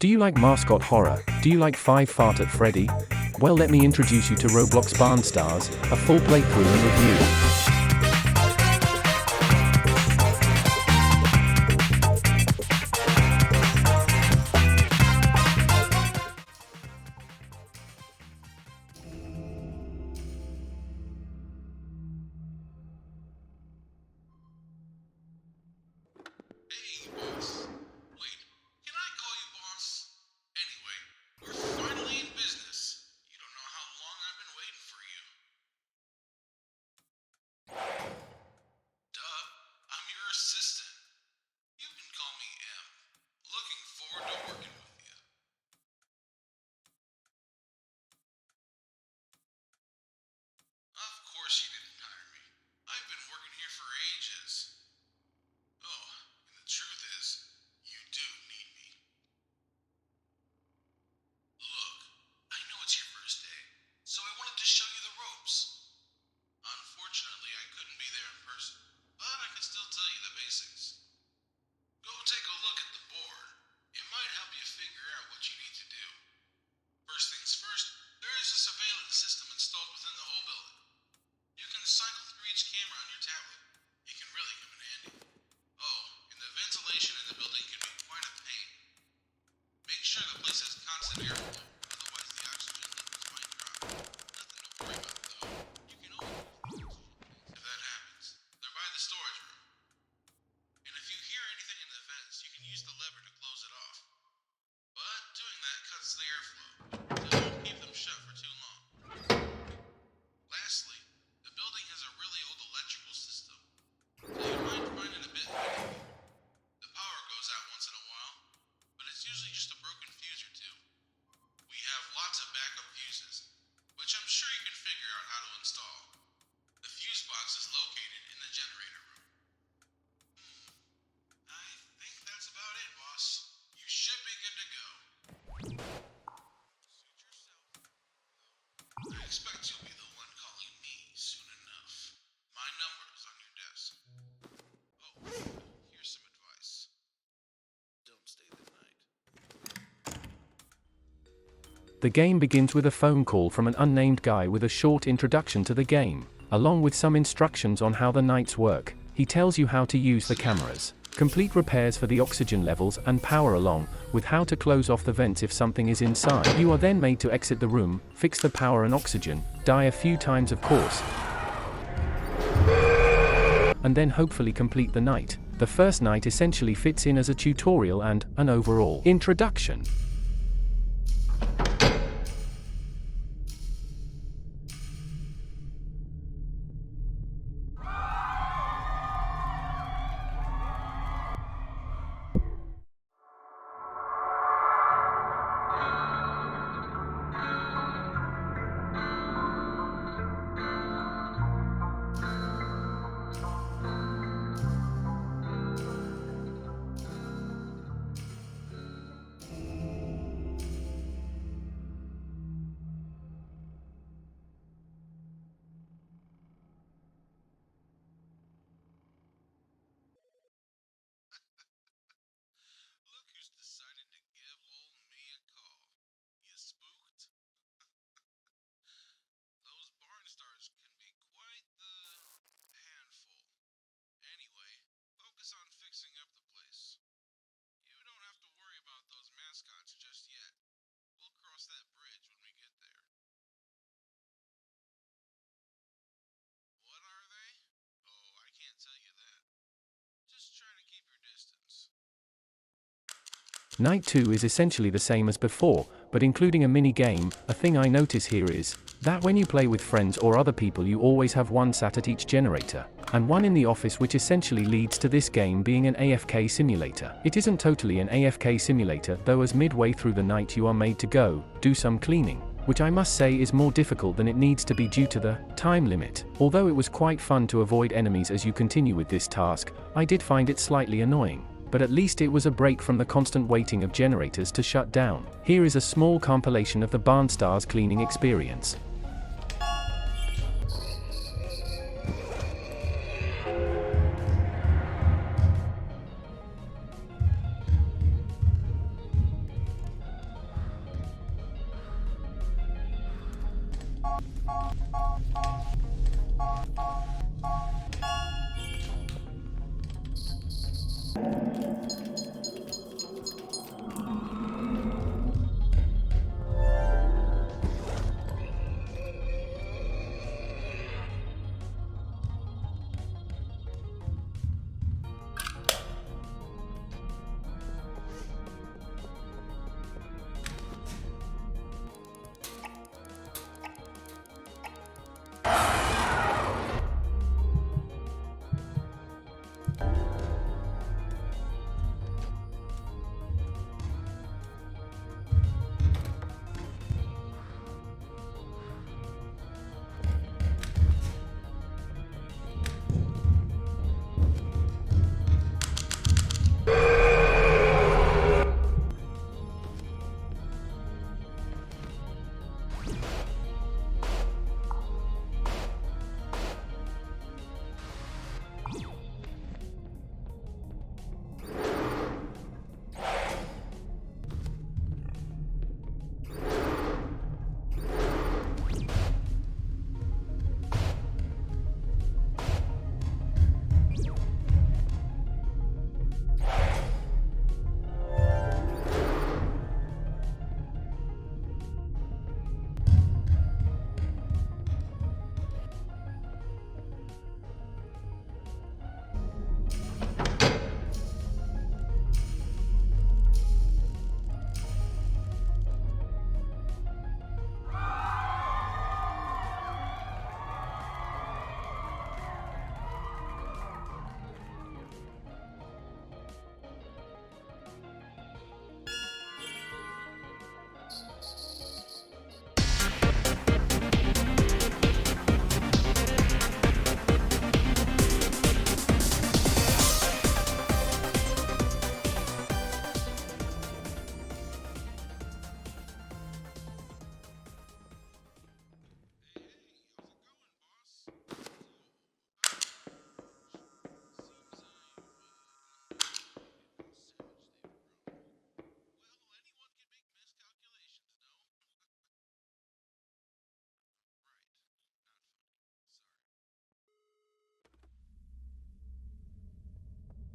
Do you like mascot horror? Do you like 5 Fart at Freddy? Well, let me introduce you to Roblox Barnstars, a full playthrough and review. Hey, boss. Wait, can I call you boss? Anyway, we're finally in business. You don't know how long I've been waiting for you. Duh, I'm your assistant. You can call me M. Looking forward to working with you. Of course you didn't hire me. I've been working here for ages. Oh, and the truth is, you do need me. Look, I know it's your first day, so I wanted to show you the ropes. Unfortunately, I couldn't be there in person, but I can still tell you the basics. Go take a look at the board. It might help you figure out what you need to do. First things first, there is a surveillance system installed within the whole building. You can cycle through each camera on your tablet. It can really come in handy. Oh, and the ventilation in the building can be quite a pain. Make sure the place has constant airflow, otherwise the oxygen levels might drop. Nothing to worry about though. You can always use oxygen if that happens. They're by the storage room. And if you hear anything in the vents, you can use the lever to close it off. But doing that cuts the airflow, so don't keep them shut for too long. Lastly, the building has a really old electrical system, so you might find it a bit finicky. The power goes out once in a while, but it's usually just a broken fuse or two. We have lots of backup fuses, which I'm sure you can figure out how to install. The fuse box is located in the generator room. I think that's about it, boss. You should be good to go. Suit yourself. I expect you'll be the one calling me soon enough. My number is on your desk. Oh, here's some advice. Don't stay the night. The game begins with a phone call from an unnamed guy with a short introduction to the game, along with some instructions on how the nights work. He tells you how to use the cameras, complete repairs for the oxygen levels and power, along with how to close off the vents if something is inside. You are then made to exit the room, fix the power and oxygen, die a few times of course, and then hopefully complete the night. The first night essentially fits in as a tutorial and an overall introduction. Look who's decided to give old me a call. You spooked? Those barn stars can be quite the handful. Anyway, focus on fixing up the place. You don't have to worry about those mascots just yet. We'll cross that bridge when we get there. What are they? Oh, I can't tell you that. Just try to keep your distance. Night 2 is essentially the same as before, but including a mini game. A thing I notice here is that when you play with friends or other people, you always have one sat at each generator, and one in the office, which essentially leads to this game being an AFK simulator. It isn't totally an AFK simulator though, as midway through the night you are made to go do some cleaning, which I must say is more difficult than it needs to be due to the time limit. Although it was quite fun to avoid enemies as you continue with this task, I did find it slightly annoying. But at least it was a break from the constant waiting of generators to shut down. Here is a small compilation of the Barnstars cleaning experience.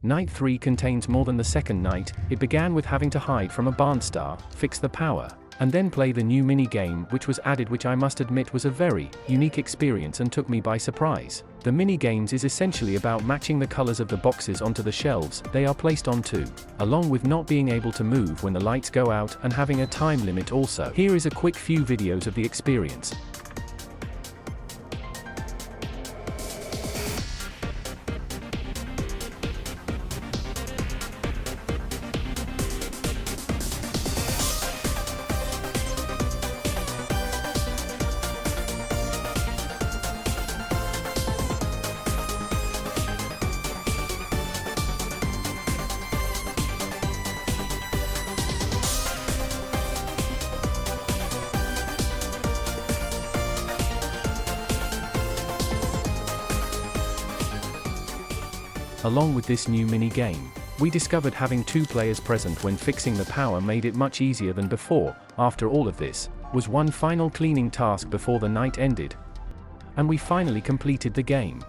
Night 3 contains more than the second night. It began with having to hide from a barnstar, fix the power, and then play the new mini-game which was added, which I must admit was a very unique experience and took me by surprise. The mini-games is essentially about matching the colors of the boxes onto the shelves they are placed onto, along with not being able to move when the lights go out and having a time limit also. Here is a quick few videos of the experience. Along with this new mini-game, we discovered having 2 players present when fixing the power made it much easier than before. After all of this, was one final cleaning task before the night ended, and we finally completed the game.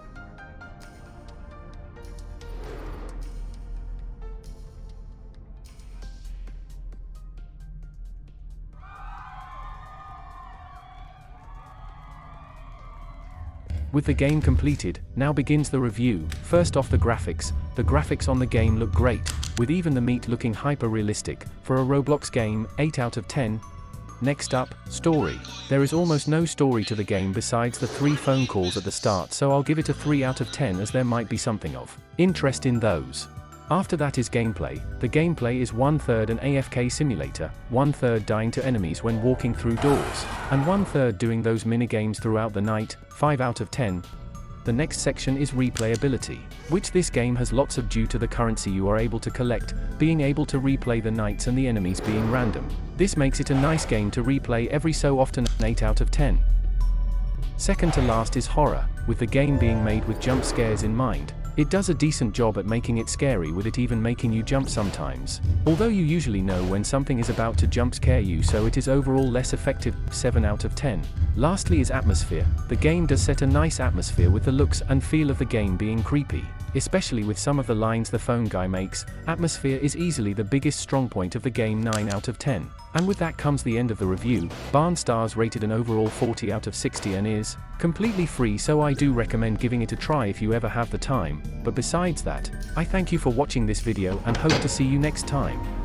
With the game completed, now begins the review. First off, the graphics. The graphics on the game look great, with even the meat looking hyper-realistic. For a Roblox game, 8 out of 10. Next up, story. There is almost no story to the game besides the 3 phone calls at the start, so I'll give it a 3 out of 10 as there might be something of interest in those. After that is gameplay. The gameplay is 1/3 an AFK simulator, 1/3 dying to enemies when walking through doors, and 1/3 doing those minigames throughout the night, 5 out of 10. The next section is replayability, which this game has lots of due to the currency you are able to collect, being able to replay the nights and the enemies being random. This makes it a nice game to replay every so often, 8 out of 10. Second to last is horror, with the game being made with jump scares in mind. It does a decent job at making it scary, with it even making you jump sometimes. Although you usually know when something is about to jump scare you, so it is overall less effective, 7 out of 10. Lastly is atmosphere. The game does set a nice atmosphere with the looks and feel of the game being creepy. Especially with some of the lines the phone guy makes, atmosphere is easily the biggest strong point of the game, 9 out of 10. And with that comes the end of the review. Barnstars rated an overall 40 out of 60 and is completely free, so I do recommend giving it a try if you ever have the time. But besides that, I thank you for watching this video and hope to see you next time.